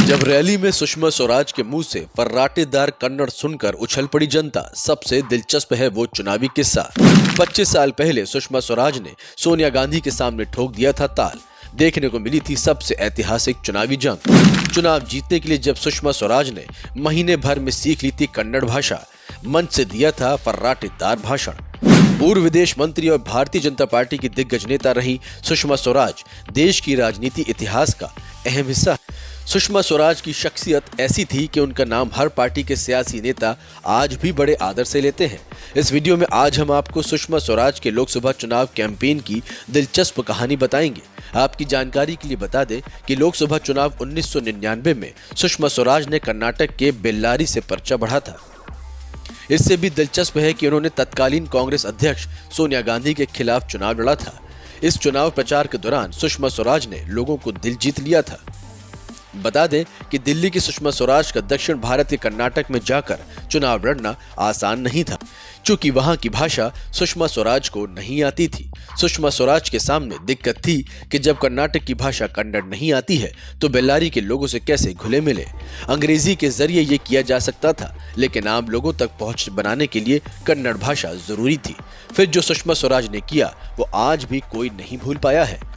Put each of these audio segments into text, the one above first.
जब रैली में सुषमा स्वराज के मुंह से फर्राटेदार कन्नड़ सुनकर उछल पड़ी जनता, सबसे दिलचस्प है वो चुनावी किस्सा। 25 साल पहले सुषमा स्वराज ने सोनिया गांधी के सामने ठोक दिया था ताल। देखने को मिली थी सबसे ऐतिहासिक चुनावी जंग। चुनाव जीतने के लिए जब सुषमा स्वराज ने महीने भर में सीख ली थी कन्नड़ भाषा, मंच से दिया था फर्राटेदार भाषण। पूर्व विदेश मंत्री और भारतीय जनता पार्टी की दिग्गज नेता रही सुषमा स्वराज देश की राजनीति इतिहास का अहम हिस्सा। सुषमा स्वराज की शख्सियत ऐसी थी कि उनका नाम हर पार्टी के सियासी नेता आज भी बड़े आदर से लेते हैं। इस वीडियो में आज हम आपको सुषमा स्वराज के लोकसभा चुनाव कैंपेन की दिलचस्प कहानी बताएंगे। आपकी जानकारी के लिए बता दें कि लोकसभा चुनाव 1999 में सुषमा स्वराज ने कर्नाटक के बेल्लारी से पर्चा बढ़ा था। इससे भी दिलचस्प है कि उन्होंने तत्कालीन कांग्रेस अध्यक्ष सोनिया गांधी के खिलाफ चुनाव लड़ा था। इस चुनाव प्रचार के दौरान सुषमा स्वराज ने लोगों को दिल जीत लिया था। बता दें कि दिल्ली की सुषमा स्वराज का दक्षिण भारत के कर्नाटक में जाकर चुनाव लड़ना आसान नहीं था, क्योंकि वहां की भाषा सुषमा स्वराज को नहीं आती थी। सुषमा स्वराज के सामने दिक्कत थी कि जब कर्नाटक की भाषा कन्नड़ नहीं आती है तो बेल्लारी के लोगों से कैसे घुले मिले। अंग्रेजी के जरिए ये किया जा सकता था, लेकिन आम लोगों तक पहुंच बनाने के लिए कन्नड़ भाषा जरूरी थी। फिर जो सुषमा स्वराज ने किया वो आज भी कोई नहीं भूल पाया है।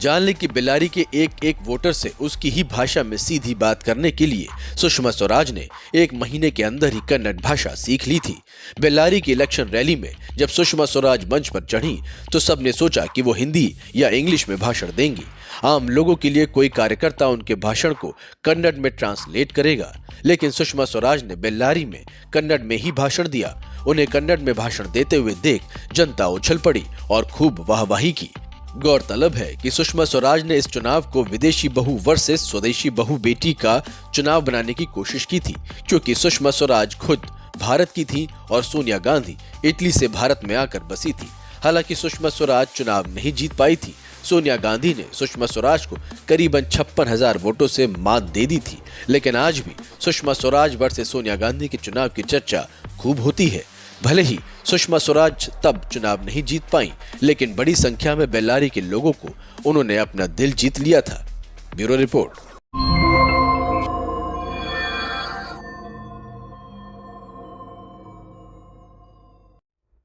जान लें कि बेल्लारी के एक वोटर से उसकी ही भाषा में सीधी बात करने के लिए सुषमा स्वराज ने 1 महीने के अंदर ही कन्नड़ भाषा सीख ली थी। बेल्लारी की इलेक्शन रैली में जब सुषमा स्वराज मंच पर चढ़ी तो सबने सोचा कि वो हिंदी या इंग्लिश में भाषण देंगी। आम लोगों के लिए कोई कार्यकर्ता उनके भाषण को कन्नड़ में ट्रांसलेट करेगा, लेकिन सुषमा स्वराज ने बेल्लारी में कन्नड़ में ही भाषण दिया। उन्हें कन्नड़ में भाषण देते हुए देख जनता उछल पड़ी और खूब वाहवाही की। गौरतलब है कि सुषमा स्वराज ने इस चुनाव को विदेशी बहू वर्सेस स्वदेशी बहू बेटी का चुनाव बनाने की कोशिश की थी, क्योंकि सुषमा स्वराज खुद भारत की थी और सोनिया गांधी इटली से भारत में आकर बसी थी। हालांकि सुषमा स्वराज चुनाव नहीं जीत पाई थी। सोनिया गांधी ने सुषमा स्वराज को करीबन 56,000 वोटों से मात दे दी थी, लेकिन आज भी सुषमा स्वराज वर्सेस सोनिया गांधी के चुनाव की चर्चा खूब होती है। भले ही सुषमा स्वराज तब चुनाव नहीं जीत पाई, लेकिन बड़ी संख्या में बेल्लारी के लोगों को उन्होंने अपना दिल जीत लिया था। Bureau report.